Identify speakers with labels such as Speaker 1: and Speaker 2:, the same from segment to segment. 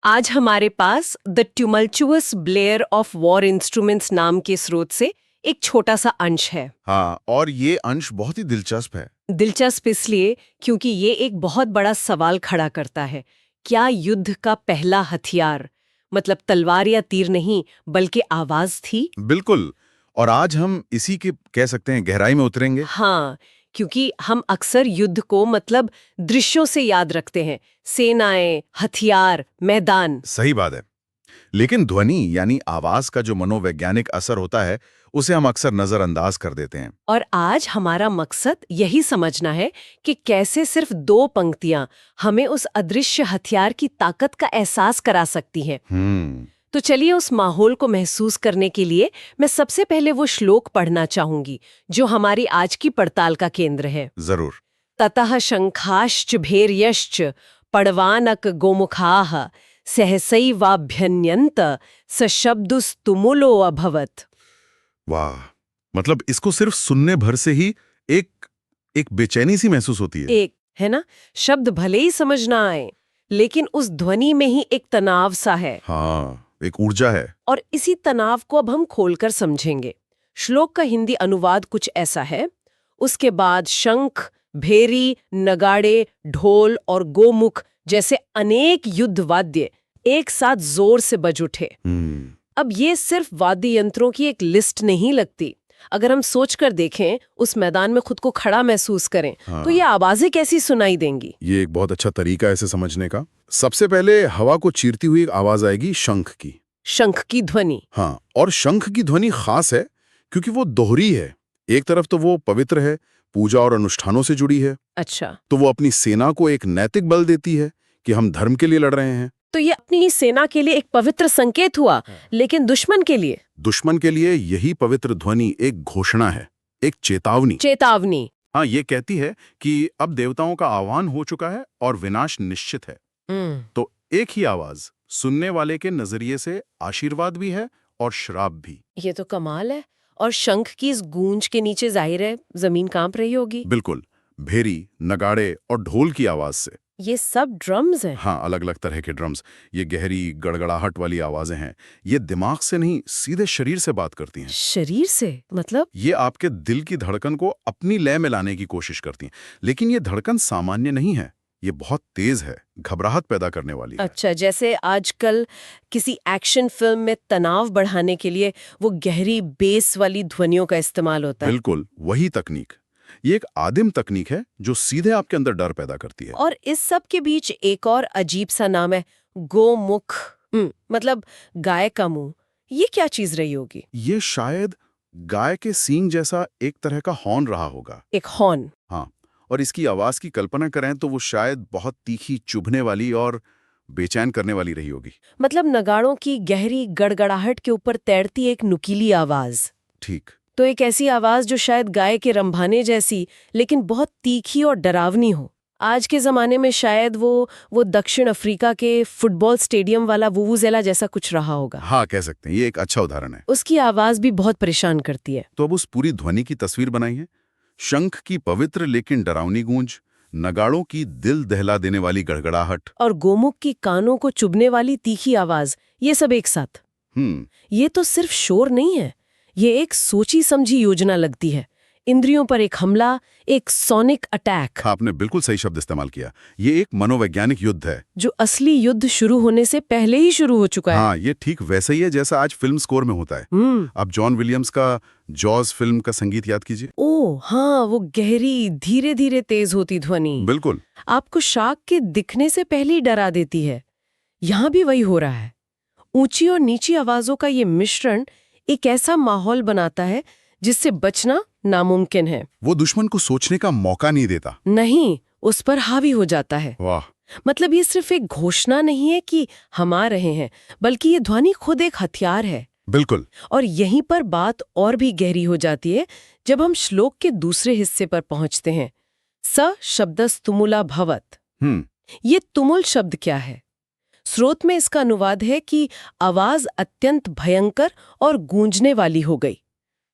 Speaker 1: आज हमारे पास the tumultuous blare of war instruments नाम के स्रोत से एक छोटा सा अंश है।
Speaker 2: हाँ, और ये अंश बहुत ही दिलचस्प है।
Speaker 1: दिलचस्प इसलिए क्योंकि ये एक बहुत बड़ा सवाल खड़ा करता है। क्या युद्ध का पहला हथियार मतलब तलवार या तीर नहीं बल्कि आवाज थी?
Speaker 2: बिल्कुल। और आज हम इसी के कह सकते हैं गहराई में उतरेंगे।
Speaker 1: हाँ, क्योंकि हम अक्सर युद्ध को मतलब दृश्यों से याद रखते हैं, सेनाएं, हथियार, मैदान।
Speaker 2: सही बात है। लेकिन ध्वनि यानी आवाज का जो मनोवैज्ञानिक असर होता है उसे हम अक्सर नजरअंदाज कर देते हैं।
Speaker 1: और आज हमारा मकसद यही समझना है कि कैसे सिर्फ 2 पंक्तियां हमें उस अदृश्य हथियार की ताकत का एहसास करा सकती हैं। तो चलिए उस माहौल को महसूस करने के लिए मैं सबसे पहले वो श्लोक पढ़ना चाहूंगी जो हमारी आज की पड़ताल का केंद्र है।
Speaker 2: जरूर।
Speaker 1: ततः शंखाश्च भैर्यश्च पड़वानक गोमुखाः सहसैवाभ्यन्यन्त सशब्दुस्तुमुलो अभवत्।
Speaker 2: वाह, मतलब इसको सिर्फ सुनने भर से ही एक बेचैनी सी महसूस होती है।
Speaker 1: एक है ना, शब्द भले ही समझ ना आए लेकिन उस ध्वनि में ही एक तनाव सा है।
Speaker 2: हाँ, एक ऊर्जा है।
Speaker 1: और इसी तनाव को अब हम खोलकर समझेंगे। श्लोक का हिंदी अनुवाद कुछ ऐसा है। उसके बाद शंख, भेरी, नगाड़े, ढोल और गोमुख जैसे अनेक युद्ध वाद्य एक साथ जोर से बज उठे। अब ये सिर्फ वाद्य यंत्रों की एक लिस्ट नहीं लगती। अगर हम सोचकर देखें, उस मैदान में खुद को खड़ा महसूस करें, तो ये आवाजें कैसी सुनाई देंगी?
Speaker 2: ये एक बहुत अच्छा तरीका है इसे समझने का। सबसे पहले हवा को चीरती हुई एक आवाज आएगी शंख की।
Speaker 1: शंख की ध्वनि।
Speaker 2: हाँ, और शंख की ध्वनि खास है क्योंकि वो दोहरी है। एक तरफ तो वो पवित्र है, पूजा और अनुष्ठानों से जुड़ी है।
Speaker 1: अच्छा,
Speaker 2: तो वो अपनी सेना को एक नैतिक बल देती है कि हम धर्म के लिए लड़ रहे हैं।
Speaker 1: तो ये अपनी ही सेना के लिए एक पवित्र संकेत हुआ, लेकिन दुश्मन के लिए?
Speaker 2: दुश्मन के लिए यही पवित्र ध्वनि एक घोषणा है, एक चेतावनी।
Speaker 1: चेतावनी।
Speaker 2: हाँ, ये कहती है कि अब देवताओं का आह्वान हो चुका है और विनाश निश्चित है। तो एक ही आवाज सुनने वाले के नजरिए से आशीर्वाद भी है और श्राप भी।
Speaker 1: ये तो कमाल है। और शंख की इस गूंज के नीचे जाहिर है जमीन कांप रही होगी।
Speaker 2: बिल्कुल, भेरी, नगाड़े और ढोल की आवाज से।
Speaker 1: ये सब ड्रम्स हैं?
Speaker 2: हाँ, अलग अलग तरह के ड्रम्स। ये गहरी गड़गड़ाहट वाली आवाजें हैं। ये दिमाग से नहीं, सीधे शरीर से बात करती हैं।
Speaker 1: शरीर से मतलब?
Speaker 2: ये आपके दिल की धड़कन को अपनी लय में लाने की कोशिश करती हैं। लेकिन ये धड़कन सामान्य नहीं है, ये बहुत तेज है, घबराहट पैदा करने वाली है।
Speaker 1: अच्छा, जैसे आजकल किसी एक्शन फिल्म में तनाव बढ़ाने के लिए वो गहरी बेस वाली ध्वनियों का इस्तेमाल होता है।
Speaker 2: बिल्कुल, वही तकनीक। ये एक आदिम तकनीक है जो सीधे आपके अंदर डर पैदा करती है।
Speaker 1: और इस सब के बीच एक और अजीब सा नाम है, गोमुख। मतलब गाय का मुंह। ये क्या चीज रही होगी?
Speaker 2: ये शायद गाय के सींग जैसा एक तरह का हॉर्न रहा होगा।
Speaker 1: एक हॉर्न?
Speaker 2: हाँ, और इसकी आवाज की कल्पना करें तो वो शायद बहुत तीखी, चुभने वाली और बेचैन करने वाली रही होगी।
Speaker 1: मतलब नगाड़ों की गहरी गड़गड़ाहट के ऊपर तैरती एक नुकीली आवाज।
Speaker 2: ठीक।
Speaker 1: तो एक ऐसी आवाज जो शायद गाय के रंभाने जैसी, लेकिन बहुत तीखी और डरावनी हो। आज के जमाने में शायद वो दक्षिण अफ्रीका के फुटबॉल स्टेडियम वाला वुवुजेला जैसा कुछ रहा होगा।
Speaker 2: हाँ, कह सकते हैं, ये एक अच्छा उदाहरण है।
Speaker 1: उसकी आवाज भी बहुत परेशान करती है।
Speaker 2: तो अब उस पूरी ध्वनि की तस्वीर बनाई है। शंख की पवित्र लेकिन डरावनी गूंज, नगाड़ों की दिल दहला देने वाली गड़गड़ाहट,
Speaker 1: और गोमुख की कानों को चुभने वाली तीखी आवाज, ये सब एक साथ। ये तो सिर्फ शोर नहीं है, ये एक सोची समझी योजना लगती है। इंद्रियों पर एक हमला, एक सोनिक अटैक।
Speaker 2: हाँ, आपने बिल्कुल सही शब्द इस्तेमाल किया। ये एक मनोवैज्ञानिक युद्ध है
Speaker 1: जो असली युद्ध शुरू होने से पहले ही शुरू हो चुका है।
Speaker 2: हाँ, ये ठीक वैसा ही है जैसा आज फिल्म स्कोर में होता है। अब जॉन विलियम्स का जॉज फिल्म का संगीत याद कीजिए।
Speaker 1: ओह हाँ, वो गहरी धीरे धीरे तेज होती ध्वनि
Speaker 2: बिल्कुल।
Speaker 1: आपको शार्क के दिखने से पहले ही डरा देती है। यहाँ भी वही हो रहा है। ऊंची और नीची आवाजों का ये मिश्रण एक ऐसा माहौल बनाता है जिससे बचना नामुमकिन है।
Speaker 2: वो दुश्मन को सोचने का मौका नहीं देता।
Speaker 1: नहीं, उस पर हावी हो जाता है।
Speaker 2: वाह।
Speaker 1: मतलब ये सिर्फ एक घोषणा नहीं है कि हम आ रहे हैं, बल्कि ये ध्वनि खुद एक हथियार है।
Speaker 2: बिल्कुल।
Speaker 1: और यहीं पर बात और भी गहरी हो जाती है जब हम श्लोक के दूसरे हिस्से पर पहुंचते हैं। स शब्दस्तुमुला भवत। ये तुमुल शब्द क्या है? स्रोत में इसका अनुवाद है कि आवाज अत्यंत भयंकर और गूंजने वाली हो गई।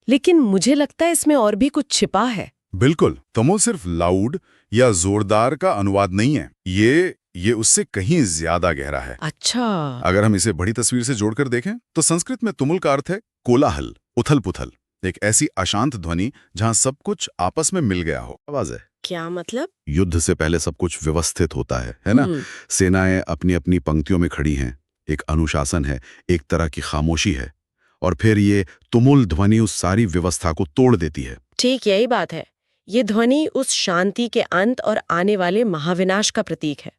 Speaker 1: लेकिन मुझे लगता है इसमें और भी कुछ छिपा है।
Speaker 2: बिल्कुल, तुमुल सिर्फ लाउड या जोरदार का अनुवाद नहीं है। ये ये उससे कहीं ज्यादा गहरा है।
Speaker 1: अच्छा।
Speaker 2: अगर हम इसे बड़ी तस्वीर से जोड़कर देखें तो संस्कृत में तुमुल का अर्थ है कोलाहल, उथल पुथल, एक ऐसी अशांत ध्वनि जहां सब कुछ आपस में मिल गया हो। आवाज है।
Speaker 1: क्या मतलब?
Speaker 2: युद्ध से पहले सब कुछ व्यवस्थित होता है ना? सेनाएं अपनी अपनी पंक्तियों में खड़ी हैं, एक अनुशासन है, एक तरह की खामोशी है, और फिर ये तुमुल ध्वनि उस सारी व्यवस्था को तोड़ देती है।
Speaker 1: ठीक, यही बात है। ये ध्वनि उस शांति के अंत और आने वाले महाविनाश का प्रतीक है।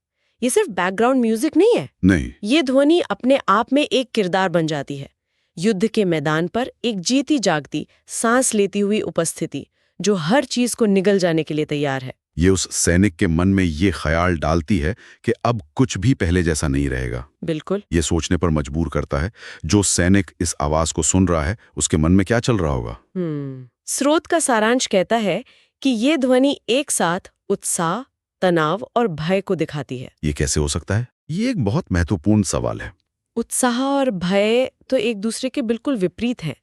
Speaker 1: ये सिर्फ बैकग्राउंड म्यूजिक नहीं है।
Speaker 2: नहीं,
Speaker 1: ये ध्वनि अपने आप में एक किरदार बन जाती है। युद्ध के मैदान पर एक जीती जागती, सांस लेती हुई उपस्थिति जो हर चीज को निगल जाने के लिए तैयार है।
Speaker 2: ये उस सैनिक के मन में ये ख्याल डालती है कि अब कुछ भी पहले जैसा नहीं रहेगा।
Speaker 1: बिल्कुल।
Speaker 2: ये सोचने पर मजबूर करता है, जो सैनिक इस आवाज को सुन रहा है उसके मन में क्या चल रहा होगा।
Speaker 1: स्रोत का सारांश कहता है कि ये ध्वनि एक साथ उत्साह, तनाव और भय को दिखाती है।
Speaker 2: ये कैसे हो सकता है? ये एक बहुत महत्वपूर्ण सवाल है।
Speaker 1: उत्साह और भय तो एक दूसरे के बिल्कुल विपरीत हैं।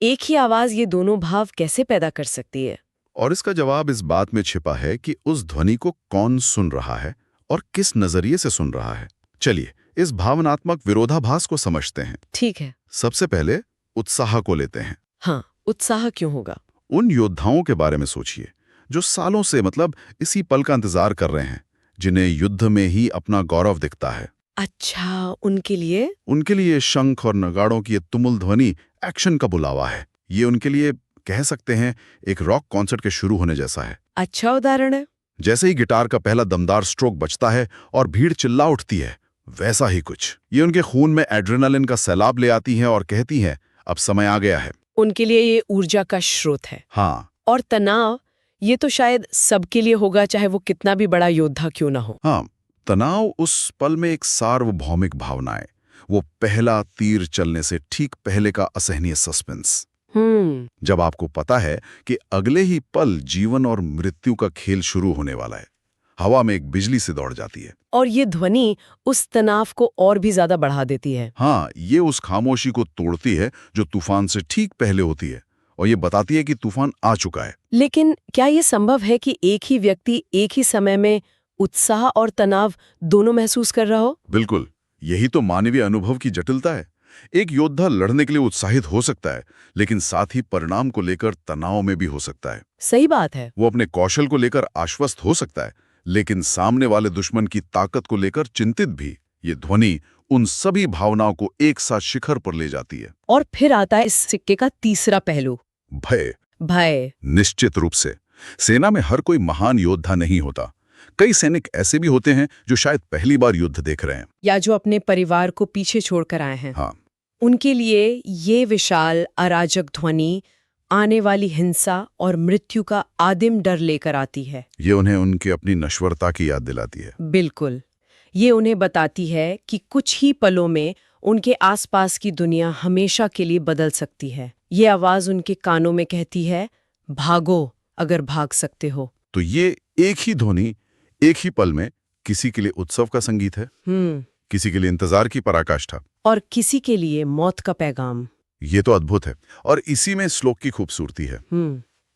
Speaker 1: एक ही आवाज ये दोनों भाव कैसे पैदा कर सकती है?
Speaker 2: और इसका जवाब इस बात में छिपा है कि उस ध्वनि को कौन सुन रहा है और किस नजरिए से सुन रहा है। चलिए इस भावनात्मक विरोधाभास को समझते हैं।
Speaker 1: ठीक है।
Speaker 2: सबसे पहले उत्साह को लेते हैं।
Speaker 1: हाँ, उत्साह क्यों होगा?
Speaker 2: उन योद्धाओं के बारे में सोचिए जो सालों से इसी पल का इंतजार कर रहे हैं, जिन्हें युद्ध में ही अपना गौरव दिखता है।
Speaker 1: अच्छा, उनके लिए
Speaker 2: शंख और नगाड़ों की ये तुमुल ध्वनि एक्शन का बुलावा है। ये उनके लिए कह सकते हैं एक रॉक कॉन्सर्ट के शुरू होने जैसा है।
Speaker 1: अच्छा उदाहरण है।
Speaker 2: जैसे ही गिटार का पहला दमदार स्ट्रोक बजता है और भीड़ चिल्ला उठती है, वैसा ही कुछ। ये उनके खून में एड्रेनालिन का सैलाब ले आती हैं और कहती हैं अब समय आ गया है।
Speaker 1: उनके लिए ये ऊर्जा का स्रोत है।
Speaker 2: हाँ।
Speaker 1: और तनाव, ये तो शायद सबके लिए होगा, चाहे वो कितना भी बड़ा योद्धा क्यों ना हो।
Speaker 2: हाँ, तनाव उस पल में एक सार्वभौमिक भावना है। वो पहला तीर चलने से ठीक पहले का असहनीय सस्पेंस। जब आपको पता है कि अगले ही पल जीवन और मृत्यु का खेल शुरू होने वाला है, हवा में एक बिजली से दौड़ जाती है।
Speaker 1: और ये ध्वनि उस तनाव को और भी ज्यादा बढ़ा देती है।
Speaker 2: हाँ, ये उस खामोशी को तोड़ती है जो तूफान से ठीक पहले होती है, और ये बताती है कि तूफान आ चुका है।
Speaker 1: लेकिन क्या ये संभव है कि एक ही व्यक्ति एक ही समय में उत्साह और तनाव दोनों महसूस कर रहा हो?
Speaker 2: बिल्कुल, यही तो मानवीय अनुभव की जटिलता है। एक योद्धा लड़ने के लिए उत्साहित हो सकता है, लेकिन साथ ही परिणाम को लेकर तनाव में भी हो सकता है।
Speaker 1: सही बात है।
Speaker 2: वो अपने कौशल को लेकर आश्वस्त हो सकता है, लेकिन सामने वाले दुश्मन की ताकत को लेकर चिंतित भी। ये ध्वनि उन सभी भावनाओं को एक साथ शिखर पर ले जाती है।
Speaker 1: और फिर आता है इस सिक्के का तीसरा पहलू,
Speaker 2: भय। निश्चित रूप से सेना में हर कोई महान योद्धा नहीं होता। कई सैनिक ऐसे भी होते हैं जो शायद पहली बार युद्ध देख रहे हैं,
Speaker 1: या जो अपने परिवार को पीछे छोड़कर आए हैं।
Speaker 2: हाँ।
Speaker 1: उनके लिए ये विशाल अराजक ध्वनि आने वाली हिंसा और मृत्यु का आदिम डर लेकर आती है।
Speaker 2: ये उन्हें उनकी अपनी नश्वरता की याद दिलाती है।
Speaker 1: बिल्कुल। ये उन्हें बताती है कि कुछ ही पलों में उनके आसपास की दुनिया हमेशा के लिए बदल सकती है। ये आवाज उनके कानों में कहती है, भागो अगर भाग सकते हो।
Speaker 2: तो ये एक ही ध्वनि एक ही पल में किसी के लिए उत्सव का संगीत है, किसी के लिए इंतजार की पराकाष्ठा,
Speaker 1: और किसी के लिए मौत का पैगाम।
Speaker 2: ये तो अद्भुत है, और इसी में श्लोक की खूबसूरती है।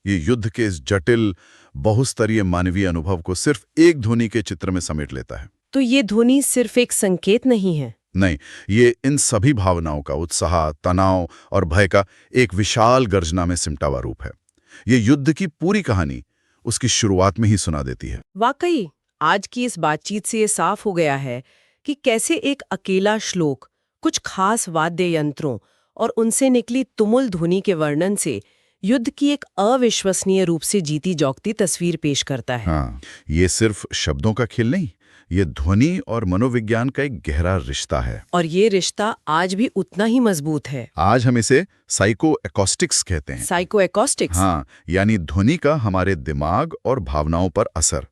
Speaker 2: ये युद्ध के इस जटिल बहुस्तरीय मानवीय अनुभव को सिर्फ एक ध्वनि के चित्र में समेट लेता है।
Speaker 1: तो ये ध्वनि सिर्फ एक संकेत नहीं है।
Speaker 2: नहीं, ये इन सभी भावनाओं का, उत्साह, तनाव और भय का एक विशाल गर्जना में सिमटा हुआ रूप है। ये युद्ध की पूरी कहानी उसकी शुरुआत में ही सुना देती है।
Speaker 1: वाकई आज की इस बातचीत से ये साफ हो गया है कि कैसे एक अकेला श्लोक कुछ खास वाद्य यंत्रों और उनसे निकली तुमुल ध्वनि के वर्णन से युद्ध की एक अविश्वसनीय रूप से जीती जागती तस्वीर पेश करता है।
Speaker 2: हाँ, ये सिर्फ शब्दों का खेल नहीं, ये ध्वनि और मनोविज्ञान का एक गहरा रिश्ता है।
Speaker 1: और ये रिश्ता आज भी उतना ही मजबूत है।
Speaker 2: आज हम इसे साइको एकॉस्टिक्स कहते हैं।
Speaker 1: Psycho acoustics?
Speaker 2: हाँ, यानी ध्वनि का हमारे दिमाग और भावनाओं पर असर।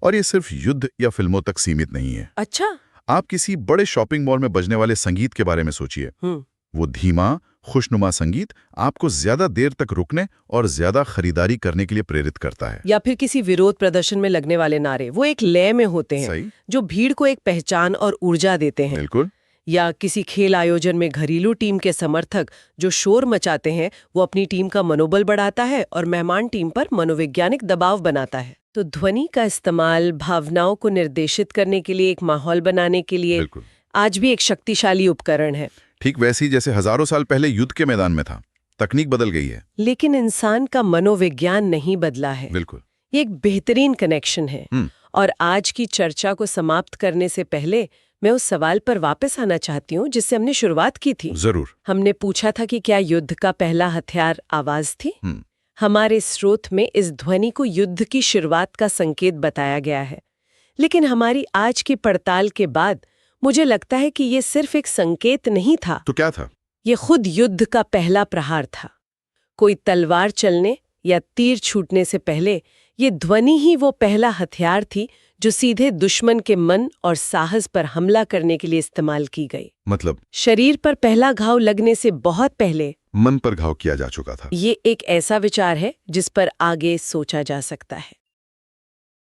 Speaker 2: और ये सिर्फ युद्ध या फिल्मों तक सीमित नहीं है।
Speaker 1: अच्छा।
Speaker 2: आप किसी बड़े शॉपिंग मॉल में बजने वाले संगीत के बारे में सोचिए। वो धीमा, खुशनुमा संगीत आपको ज्यादा देर तक रुकने और ज्यादा खरीदारी करने के लिए प्रेरित करता है।
Speaker 1: या फिर किसी विरोध प्रदर्शन में लगने वाले नारे, वो एक लय में होते हैं।
Speaker 2: सही।
Speaker 1: जो भीड़ को एक पहचान और ऊर्जा देते हैं।
Speaker 2: बिल्कुल।
Speaker 1: या किसी खेल आयोजन में घरेलू टीम के समर्थक जो शोर मचाते हैं, वो अपनी टीम का मनोबल बढ़ाता है और मेहमान टीम पर मनोवैज्ञानिक दबाव बनाता है। तो ध्वनि का इस्तेमाल भावनाओं को निर्देशित करने के लिए, एक माहौल बनाने के लिए
Speaker 2: बिल्कुल
Speaker 1: आज भी एक शक्तिशाली उपकरण है।
Speaker 2: ठीक वैसी जैसे हजारों साल पहले युद्ध के मैदान में था। तकनीक बदल गई है।
Speaker 1: लेकिन इंसान का मनोविज्ञान नहीं बदला है।
Speaker 2: बिल्कुल।
Speaker 1: ये एक बेहतरीन कनेक्शन है। और आज की चर्चा को समाप्त करने से पहले मैं उस सवाल पर वापस आना चाहती हूँ जिससे हमने शुरुआत की थी।
Speaker 2: जरूर।
Speaker 1: हमने पूछा था कि क्या युद्ध का पहला हथियार आवाज थी? हमारे स्रोत में इस ध्वनि को युद्ध की शुरुआत का संकेत बताया गया है, लेकिन हमारी आज की पड़ताल के बाद मुझे लगता है कि ये सिर्फ एक संकेत नहीं था।
Speaker 2: तो क्या था?
Speaker 1: ये खुद युद्ध का पहला प्रहार था। कोई तलवार चलने या तीर छूटने से पहले ये ध्वनि ही वो पहला हथियार थी जो सीधे दुश्मन के मन और साहस पर हमला करने के लिए इस्तेमाल की गई।
Speaker 2: मतलब
Speaker 1: शरीर पर पहला घाव लगने से बहुत पहले
Speaker 2: मन पर घाव किया जा चुका था।
Speaker 1: ये एक ऐसा विचार है जिस पर आगे सोचा जा सकता है।